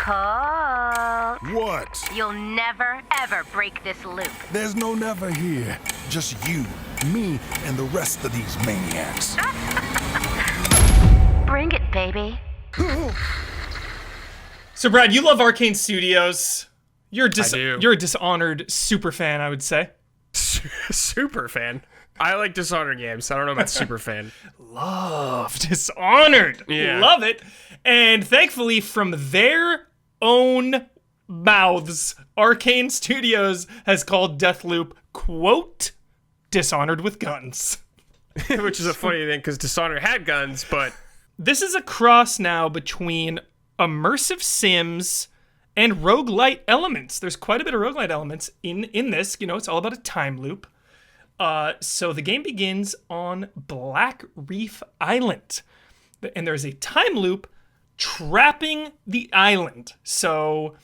Colt. What? You'll never, ever break this loop. There's no never here. Just you, me, and the rest of these maniacs. Bring it, baby. So, Brad, you love Arkane Studios. You're I do. You're a Dishonored super fan, I would say. Super fan. I like Dishonored games. I don't know about super fan. Love Dishonored. Yeah. Love it. And thankfully, from their own mouths, Arkane Studios has called Deathloop, quote, Dishonored with guns. Which is a funny thing because Dishonored had guns, but This is a cross now between immersive sims and roguelite elements. There's quite a bit of roguelite elements in this. You know, it's all about a time loop. So the game begins on Black Reef Island. And there's a time loop trapping the island. So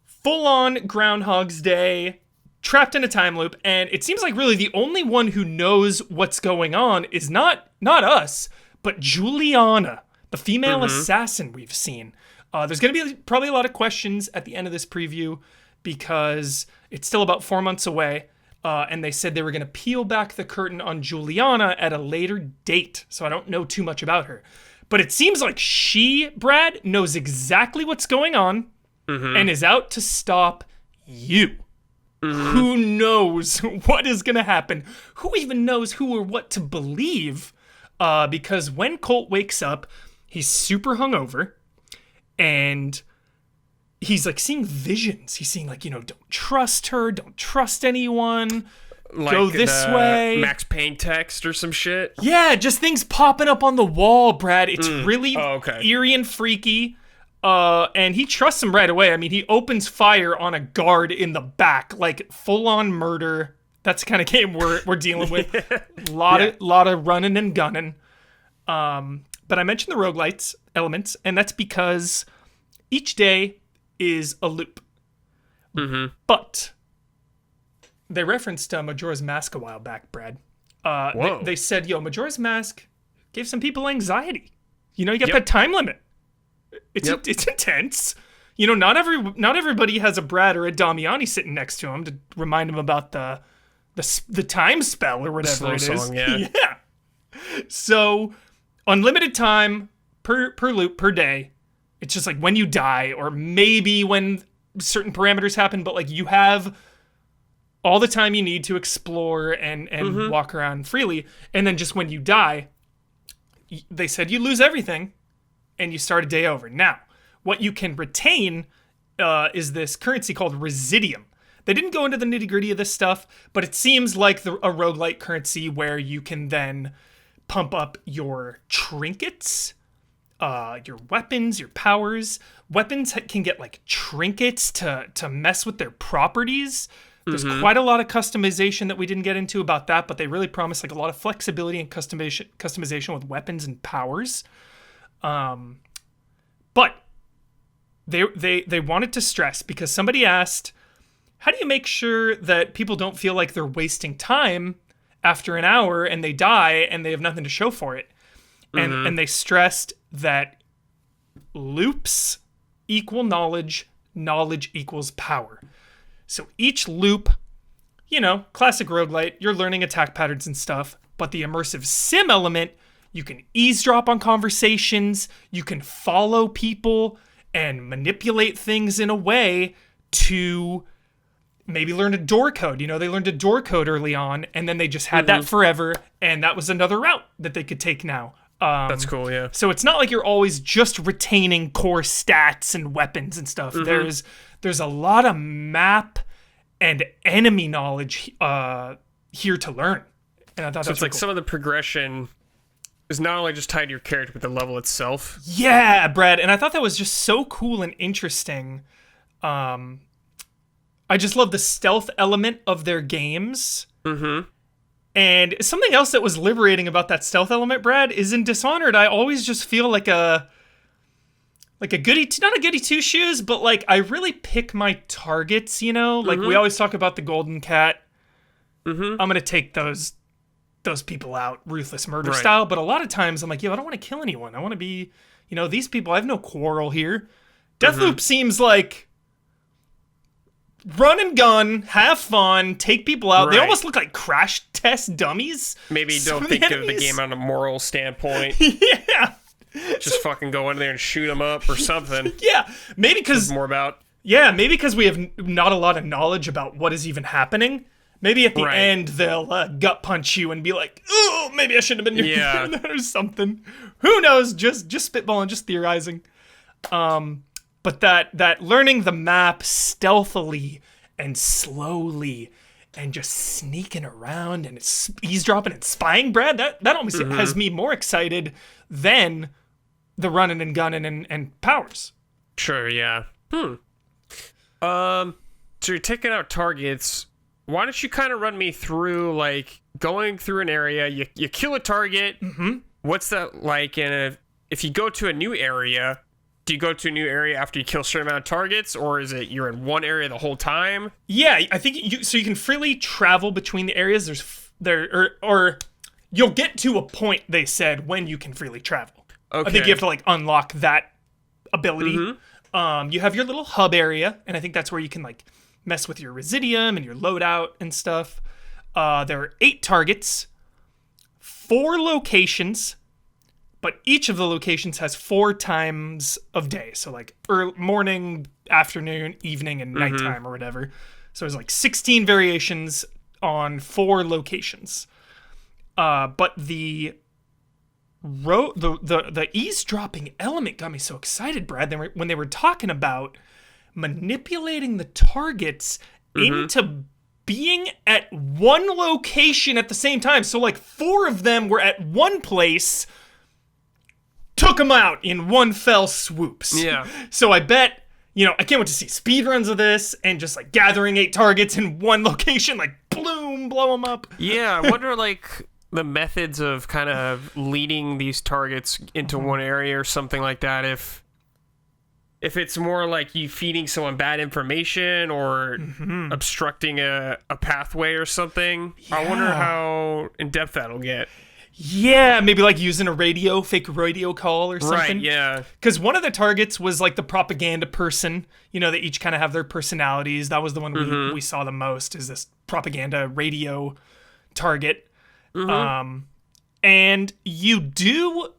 full-on Groundhog's Day, trapped in a time loop. And it seems like really the only one who knows what's going on is not us, but Juliana, the female assassin we've seen. There's going to be probably a lot of questions at the end of this preview because it's still about 4 months away. And they said they were going to peel back the curtain on Juliana at a later date. So I don't know too much about her. But it seems like she, Brad, knows exactly what's going on and is out to stop you. Who knows what is going to happen? Who even knows who or what to believe? Because when Colt wakes up, he's super hungover. And he's like seeing visions. He's seeing like, don't trust her, don't trust anyone, like go this way. Max Payne text or some shit. Yeah, just things popping up on the wall, Brad. It's really eerie and freaky. And he trusts him right away. I mean, he opens fire on a guard in the back, like full on murder. That's the kind of game we're dealing with. lot of running and gunning. But I mentioned the roguelites elements, and that's because each day is a loop. But they referenced Majora's Mask a while back, Brad. They said, Majora's Mask gave some people anxiety. You got that time limit. It's intense. Not everybody has a Brad or a Damiani sitting next to him to remind him about the time spell or whatever it is. Song, yeah. Yeah. So unlimited time per loop per day. It's just like when you die, or maybe when certain parameters happen, but like you have all the time you need to explore and walk around freely. And then just when you die, they said you lose everything and you start a day over. Now, what you can retain is this currency called Residium. They didn't go into the nitty-gritty of this stuff, but it seems like a roguelite currency where you can then pump up your trinkets, your weapons, your powers. Weapons can get like trinkets to mess with their properties. There's quite a lot of customization that we didn't get into about that, but they really promise like a lot of flexibility and customization with weapons and powers. But they wanted to stress because somebody asked, how do you make sure that people don't feel like they're wasting time after an hour and they die and they have nothing to show for it? And they stressed that loops equal knowledge, knowledge equals power. So each loop, classic roguelite, you're learning attack patterns and stuff, but the immersive sim element, you can eavesdrop on conversations, you can follow people and manipulate things in a way to maybe learn a door code. They learned a door code early on, and then they just had that forever, and that was another route that they could take now. That's cool, yeah. So it's not like you're always just retaining core stats and weapons and stuff. There's a lot of map and enemy knowledge here to learn. And I thought so it's like some of the progression is not only just tied to your character, but the level itself. Yeah, Brad. And I thought that was just so cool and interesting. I just love the stealth element of their games. And something else that was liberating about that stealth element, Brad, is in Dishonored, I always just feel like a goody, not a goody two shoes, but like I really pick my targets, Like we always talk about the golden cat. I'm going to take those people out, ruthless murder style. But a lot of times I'm like, I don't want to kill anyone. I want to be, these people, I have no quarrel here. Deathloop seems like run and gun, have fun, take people out. They Right. almost look like crash test dummies. Maybe Some don't of think of the enemies. game on a moral standpoint. Yeah. Just fucking go in there and shoot them up or something. Yeah. Maybe because More about. maybe because we have not a lot of knowledge about what is even happening. Maybe at the Right. end they'll gut punch you and be like, "Oh, maybe I shouldn't have been doing that," or something. Who knows? Just spitballing, just theorizing. But that learning the map stealthily and slowly and just sneaking around and it's eavesdropping and spying, Brad, that almost has me more excited than the running and gunning and powers. Sure, yeah. So you're taking out targets. Why don't you kind of run me through, like, going through an area, you kill a target. What's that like? And if you go to a new area, do you go to a new area after you kill a certain amount of targets, or is it you're in one area the whole time? Yeah, I think you can freely travel between the areas. Or you'll get to a point, they said, when you can freely travel. Okay. I think you have to like unlock that ability. You have your little hub area, and I think that's where you can like mess with your residium and your loadout and stuff. There are 8 targets, 4 locations, but each of the locations has 4 times of day. So like early morning, afternoon, evening, and nighttime or whatever. So there's like 16 variations on 4 locations. But the eavesdropping element got me so excited, Brad, when they were talking about manipulating the targets into being at one location at the same time. So like 4 of them were at one place, took them out in one fell swoops. Yeah. So I bet, I can't wait to see speedruns of this and just like gathering 8 targets in one location, like bloom, blow them up. Yeah, I wonder, like, the methods of kind of leading these targets into one area or something like that. If it's more like you feeding someone bad information or obstructing a pathway or something. I wonder Yeah. how in-depth that'll get. Yeah, maybe like using a fake radio call or something. Right, yeah. Because one of the targets was like the propaganda person. They each kind of have their personalities. That was the one we saw the most, is this propaganda radio target. And you do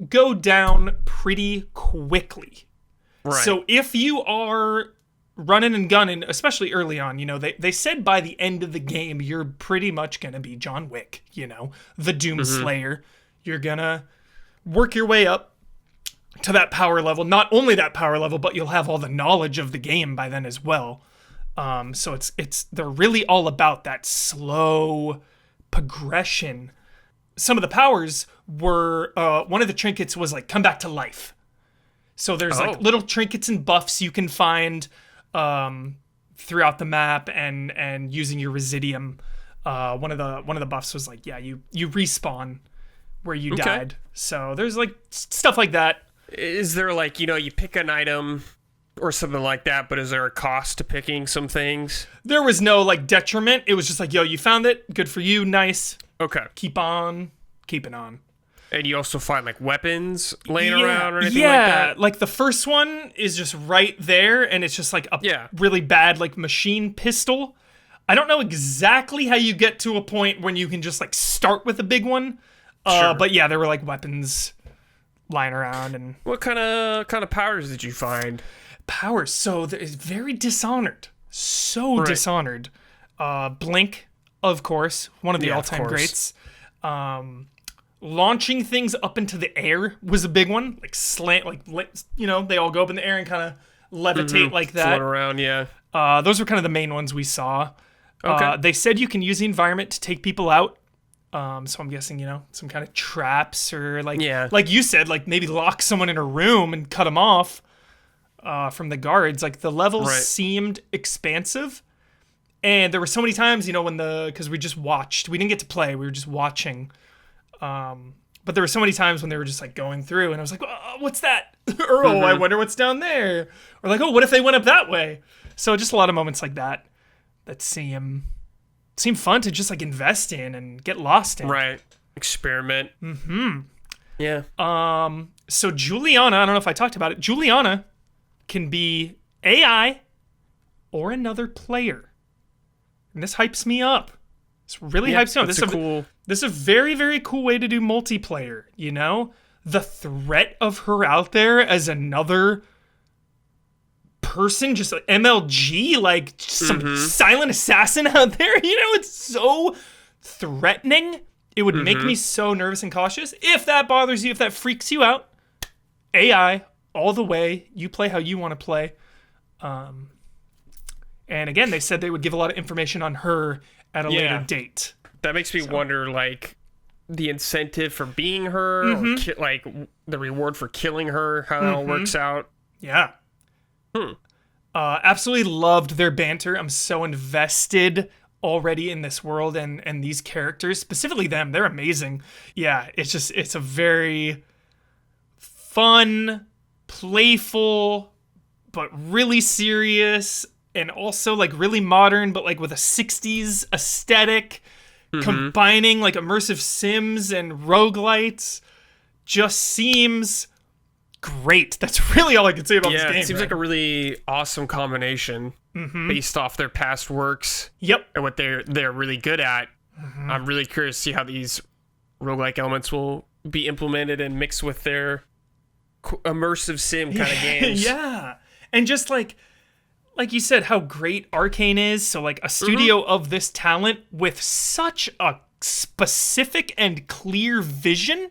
go down pretty quickly. Right. So if you are running and gunning, especially early on, they said by the end of the game, you're pretty much going to be John Wick, the Doom Slayer. You're going to work your way up to that power level. Not only that power level, but you'll have all the knowledge of the game by then as well. So they're really all about that slow progression. Some of the powers were, one of the trinkets was like come back to life. So there's like little trinkets and buffs you can find throughout the map, and using your residium. One of the buffs was like, you respawn where you died. So there's like stuff like that. Is there like, you pick an item or something like that, but is there a cost to picking some things? There was no like detriment. It was just like, you found it. Good for you. Nice. Okay. Keep on keeping on. And you also find like weapons laying around or anything like that? Like the first one is just right there, and it's just like a really bad like machine pistol. I don't know exactly how you get to a point when you can just like start with a big one. But yeah, there were like weapons lying around. And what kind of powers did you find? Powers. So it's very Dishonored. So Dishonored. Blink, of course, one of the all-time greats. Launching things up into the air was a big one. Like slant, they all go up in the air and kind of levitate like that. Float around, yeah. Those were kind of the main ones we saw. Okay. They said you can use the environment to take people out. So I'm guessing, some kind of traps or like you said, like maybe lock someone in a room and cut them off from the guards. Like the levels seemed expansive. And there were so many times, because we just watched. We didn't get to play. We were just watching. But there were so many times when they were just like going through, and I was like, oh, what's that? Or, I wonder what's down there. Or like, oh, what if they went up that way? So just a lot of moments like that seem fun to just like invest in and get lost in. Right. Experiment. Yeah. So Juliana, I don't know if I talked about it. Juliana can be AI or another player. And this hypes me up. This really hypes me up. This is a very, very cool way to do multiplayer, you know? The threat of her out there as another person, just like MLG, like some silent assassin out there, you know? It's so threatening. It would make me so nervous and cautious. If that bothers you, if that freaks you out, AI all the way. You play how you want to play. And again, they said they would give a lot of information on her at a later date. That makes me wonder, like, the incentive for being her, or like the reward for killing her, how that all works out. Yeah. Absolutely loved their banter. I'm so invested already in this world and these characters, specifically them. They're amazing. Yeah, it's a very fun, playful, but really serious, and also like really modern, but like with a 60s aesthetic, combining like immersive sims and roguelites. Just seems great. That's really all I can say about this game. It seems like a really awesome combination based off their past works. Yep. And what they're really good at. I'm really curious to see how these roguelike elements will be implemented and mixed with their immersive sim kind of games. Yeah. And just like you said, how great Arkane is. So like a studio of this talent with such a specific and clear vision.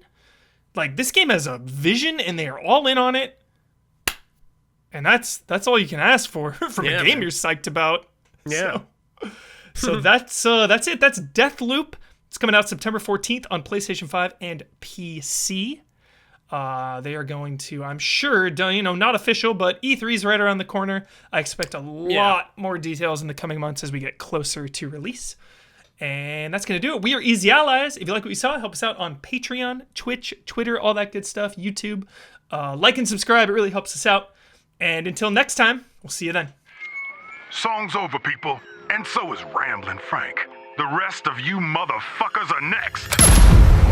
Like, this game has a vision and they are all in on it. And that's all you can ask for from a game you're psyched about. Yeah. So that's it. That's Deathloop. It's coming out September 14th on PlayStation 5 and PC. They are going to, I'm sure, not official, but E3 is right around the corner. I expect a lot more details in the coming months as we get closer to release. And that's going to do it. We are Easy Allies. If you like what you saw, help us out on Patreon, Twitch, Twitter, all that good stuff, YouTube. Like and subscribe. It really helps us out. And until next time, we'll see you then. Song's over, people. And so is Ramblin' Frank. The rest of you motherfuckers are next.